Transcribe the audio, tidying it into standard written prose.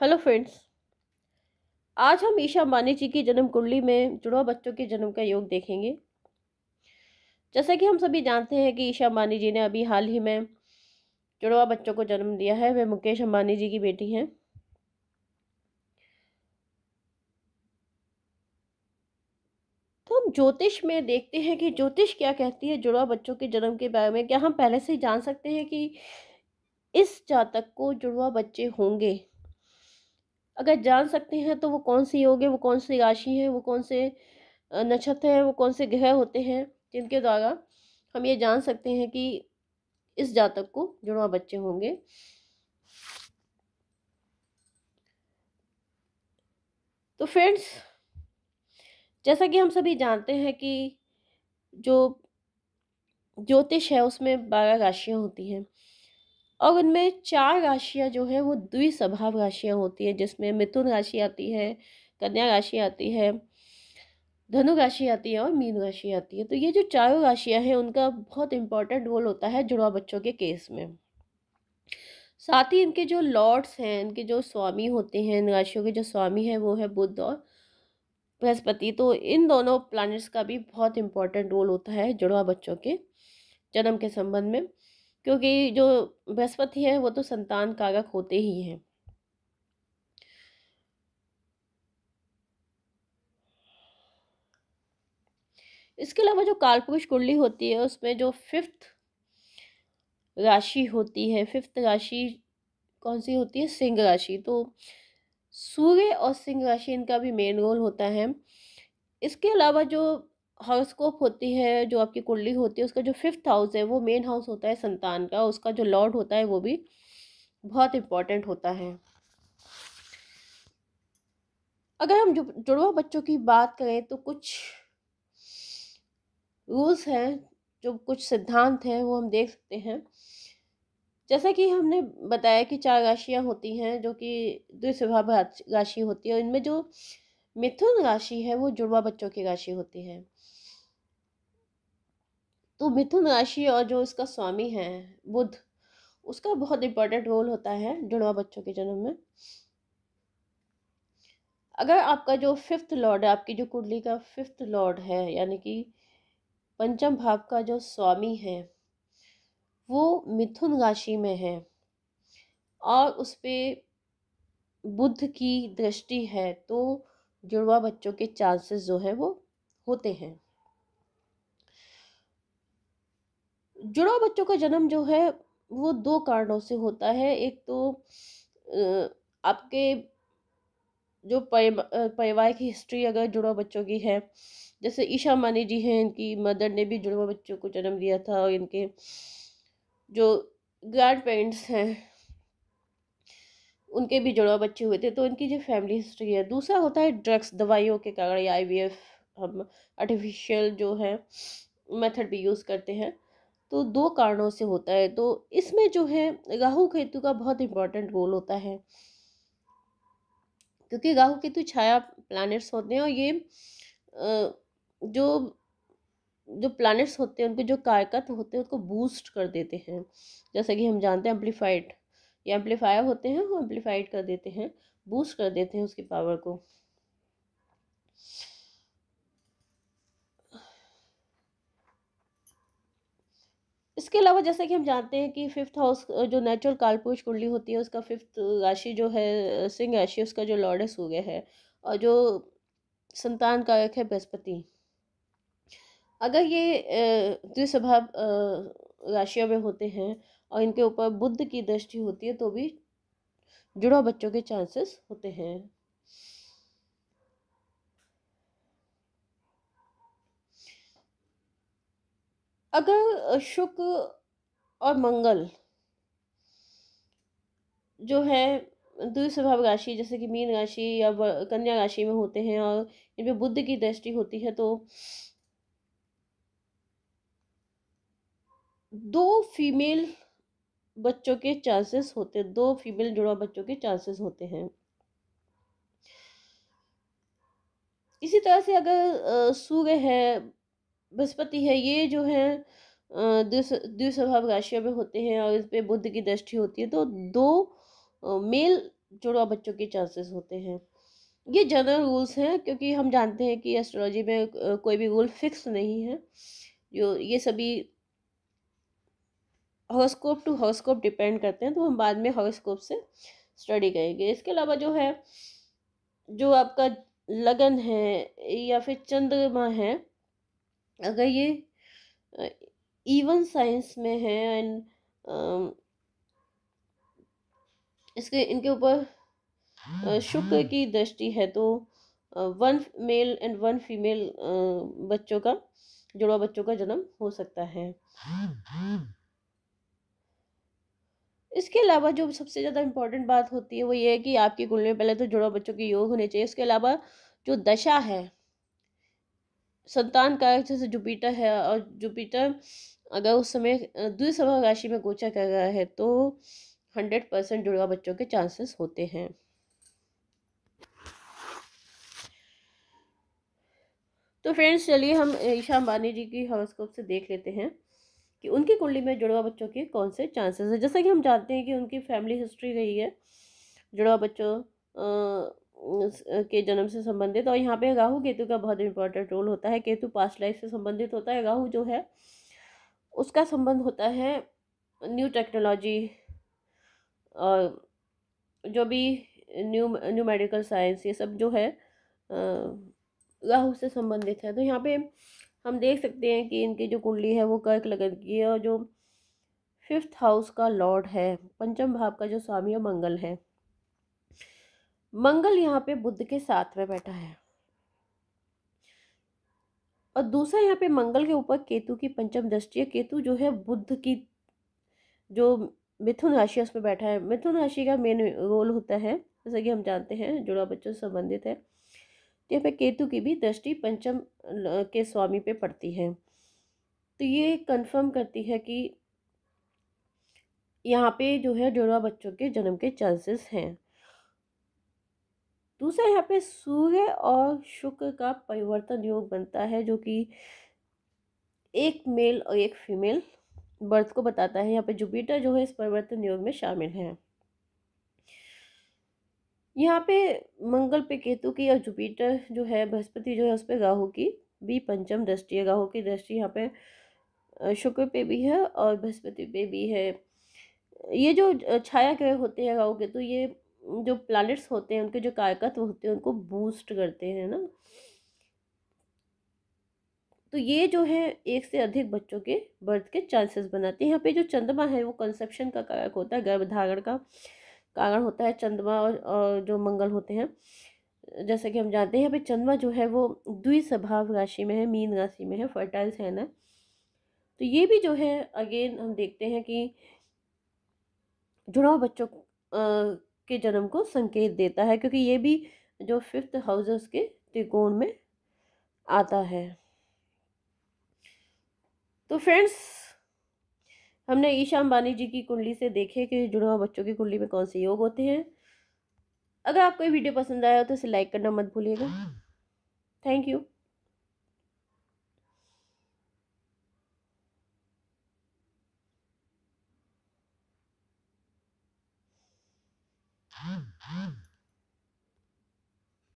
Hello friends. आज हम ईशा अंबानी जी की जन्म कुंडली में जुड़वा बच्चों के जन्म का योग देखेंगे। जैसा कि हम सभी जानते हैं कि ईशा अंबानी जी ने अभी हाल ही में जुड़वा बच्चों को जन्म दिया है। वे मुकेश अंबानी जी की बेटी हैं। तो हम ज्योतिष में देखते हैं कि ज्योतिष क्या कहती है जुड़वा बच्चों के जन्म के बारे में। क्या हम पहले से ही जान सकते हैं कि इस जातक को जुड़वा बच्चे होंगे? अगर जान सकते हैं तो वो कौन सी योग है, वो कौन सी राशि है, वो कौन से नक्षत्र है, वो कौन से ग्रह होते हैं जिनके द्वारा हम ये जान सकते हैं कि इस जातक को जुड़वा बच्चे होंगे। तो फ्रेंड्स, जैसा कि हम सभी जानते हैं कि जो ज्योतिष है उसमें 12 राशियां होती हैं और उनमें 4 राशियां जो है वो द्विस्वभाव राशियां होती हैं, जिसमें मिथुन राशि आती है, कन्या राशि आती है, धनु राशि आती है और मीन राशि आती है। तो ये जो चारों राशियां हैं उनका बहुत इंपॉर्टेंट रोल होता है जुड़वा बच्चों के केस में। साथ ही इनके जो लॉर्ड्स हैं, इनके जो स्वामी होते हैं, इन राशियों के जो स्वामी हैं वो है बुध और बृहस्पति। तो इन दोनों प्लैनेट्स का भी बहुत इंपॉर्टेंट रोल होता है जुड़वा बच्चों के जन्म के संबंध में, क्योंकि जो बृहस्पति है वो तो संतान कारक होते ही हैं। इसके अलावा जो कालपुरुष कुंडली होती है उसमें जो फिफ्थ राशि होती है, फिफ्थ राशि कौन सी होती है? सिंह राशि। तो सूर्य और सिंह राशि इनका भी मेन रोल होता है। इसके अलावा जो हॉरोस्कोप होती है, जो आपकी कुंडली होती है, उसका जो फिफ्थ हाउस है वो मेन हाउस होता है संतान का। उसका जो लॉर्ड होता है वो भी बहुत इम्पोर्टेंट होता है। अगर हम जुड़वा बच्चों की बात करें तो कुछ रूल्स हैं, जो कुछ सिद्धांत हैं वो हम देख सकते हैं। जैसा कि हमने बताया कि 4 राशियां होती हैं जो कि द्विस्वभाव राशि होती है। इनमें जो मिथुन राशि है वो जुड़वा बच्चों की राशि होती है। तो मिथुन राशि और जो इसका स्वामी है बुध, उसका बहुत इंपॉर्टेंट रोल होता है जुड़वा बच्चों के जन्म में। अगर आपका जो फिफ्थ लॉर्ड है, आपकी जो कुंडली का फिफ्थ लॉर्ड है, यानी कि पंचम भाव का जो स्वामी है वो मिथुन राशि में है और उस पे बुध की दृष्टि है, तो जुड़वा बच्चों के चांसेस जो है वो होते हैं। जुड़वा बच्चों का जन्म जो है वो 2 कारणों से होता है। एक तो आपके जो परिवार की हिस्ट्री अगर जुड़वा बच्चों की है, जैसे ईशा अंबानी जी हैं, इनकी मदर ने भी जुड़वा बच्चों को जन्म दिया था और इनके जो ग्रैंड पेरेंट्स हैं उनके भी जुड़वा बच्चे हुए थे। तो इनकी जो फैमिली हिस्ट्री है। दूसरा होता है ड्रग्स, दवाइयों के कारण, या IVF, हम आर्टिफिशियल जो है मेथड भी यूज़ करते हैं। तो 2 कारणों से होता है। तो इसमें जो है राहु केतु का बहुत इंपॉर्टेंट रोल होता है, क्योंकि राहु केतु छाया प्लैनेट्स होते हैं और ये जो जो प्लैनेट्स होते हैं उनके जो कारकत्व होते हैं उसको बूस्ट कर देते हैं। जैसे कि हम जानते हैं एम्पलीफाइड या एम्पलीफायर होते हैं, वो एम्पलीफाइड कर देते हैं, बूस्ट कर देते हैं उसकी पावर को। इसके अलावा जैसे कि हम जानते हैं कि फिफ्थ हाउस जो नेचुरल कालपुरुष कुंडली होती है उसका फिफ्थ राशि जो है सिंह राशि, उसका जो लॉर्ड है सूर्य है और जो संतान कारक है बृहस्पति। अगर ये द्विस्वभाव राशियों में होते हैं और इनके ऊपर बुध की दृष्टि होती है तो भी जुड़वा बच्चों के चांसेस होते हैं। अगर शुक्र और मंगल जो है द्विस्वभाव राशि जैसे कि मीन राशि या कन्या राशि में होते हैं और इनमें बुध की दृष्टि होती है, तो 2 फीमेल बच्चों के चांसेस होते हैं, 2 फीमेल जुड़वा बच्चों के चांसेस होते हैं। इसी तरह से अगर सूर्य है, बृहस्पति है, ये जो है द्विस्वभाव राशियों में होते हैं और इस पे बुध की दृष्टि होती है, तो 2 मेल जुड़वा बच्चों के चांसेस होते हैं। ये जनरल रूल्स हैं, क्योंकि हम जानते हैं कि एस्ट्रोलॉजी में कोई भी रूल फिक्स नहीं है। जो ये सभी हॉरोस्कोप टू हॉरोस्कोप डिपेंड करते हैं, तो हम बाद में हॉरोस्कोप से स्टडी करेंगे। इसके अलावा जो है, जो आपका लगन है या फिर चंद्रमा है, अगर ये इवन साइंस में है एंड इसके इनके ऊपर शुक्र की दृष्टि है, तो 1 मेल एंड 1 फीमेल बच्चों का, जुड़वा बच्चों का जन्म हो सकता है। इसके अलावा जो सबसे ज़्यादा इम्पोर्टेंट बात होती है वो ये है कि आपकी कुंडली में पहले तो जुड़वा बच्चों के योग होने चाहिए। उसके अलावा जो दशा है, संतान कारक जैसे जुपिटर है, और जुपिटर अगर उस समय द्विसभा राशि में गोचर कर रहा है तो 100% जुड़वा बच्चों के चांसेस होते हैं। तो फ्रेंड्स, चलिए हम ईशा अंबानी जी की हॉरोस्कोप से देख लेते हैं कि उनकी कुंडली में जुड़वा बच्चों के कौन से चांसेस हैं। जैसा कि हम जानते हैं कि उनकी फैमिली हिस्ट्री रही है जुड़वा बच्चों के जन्म से संबंधित, और यहाँ पे राहु केतु का बहुत इंपॉर्टेंट रोल होता है। केतु पास्ट लाइफ से संबंधित होता है, राहु जो है उसका संबंध होता है न्यू टेक्नोलॉजी और जो भी न्यू मेडिकल साइंस, ये सब जो है राहु से संबंधित है। तो यहाँ पे हम देख सकते हैं कि इनकी जो कुंडली है वो कर्क लगन की है, और जो 5th हाउस का लॉर्ड है, पंचम भाव का जो स्वामी है मंगल है। मंगल यहाँ पे बुध के साथ में बैठा है, और दूसरा यहाँ पे मंगल के ऊपर केतु की पंचम दृष्टि है। केतु जो है बुध की जो मिथुन राशि है उसमें बैठा है। मिथुन राशि का मेन रोल होता है, जैसा कि हम जानते हैं जुड़वा बच्चों से संबंधित है। तो यहाँ पे केतु की भी दृष्टि पंचम के स्वामी पे पड़ती है, तो ये कंफर्म करती है कि यहाँ पे जो है जुड़वा बच्चों के जन्म के चांसेस हैं। दूसरा यहाँ पे सूर्य और शुक्र का परिवर्तन योग बनता है, जो कि एक मेल और एक फीमेल बर्थ को बताता है। यहाँ पे जुपिटर जो है इस परिवर्तन योग में शामिल है। यहाँ पे मंगल पे केतु की, और जुपिटर जो है बृहस्पति जो है उस पर राहु की भी पंचम दृष्टि है। राहु की दृष्टि यहाँ पे शुक्र पे भी है और बृहस्पति पे भी है। ये जो छाया ग्रह होते हैं राहु केतु, ये जो प्लैनेट्स होते हैं उनके जो कारकत्व होते हैं उनको बूस्ट करते हैं ना। तो ये जो है एक से अधिक बच्चों के बर्थ के चांसेस बनाते हैं। यहाँ पे जो चंद्रमा है वो कंसेप्शन का कारक होता है, गर्भधारण का कारण होता है चंद्रमा, और जो मंगल होते हैं, जैसे कि हम जानते हैं यहाँ पे चंद्रमा जो है वो द्विस्वभाव राशि में है, मीन राशि में है, फर्टाइल साइन है। तो ये भी जो है अगेन हम देखते हैं कि जुड़वा बच्चों के जन्म को संकेत देता है, क्योंकि ये भी जो 5th हाउसेस के त्रिकोण में आता है। तो फ्रेंड्स, हमने ईशा अंबानी जी की कुंडली से देखे कि जुड़वा बच्चों की कुंडली में कौन से योग होते हैं। अगर आपको ये वीडियो पसंद आया हो तो इसे लाइक करना मत भूलिएगा। Thank you.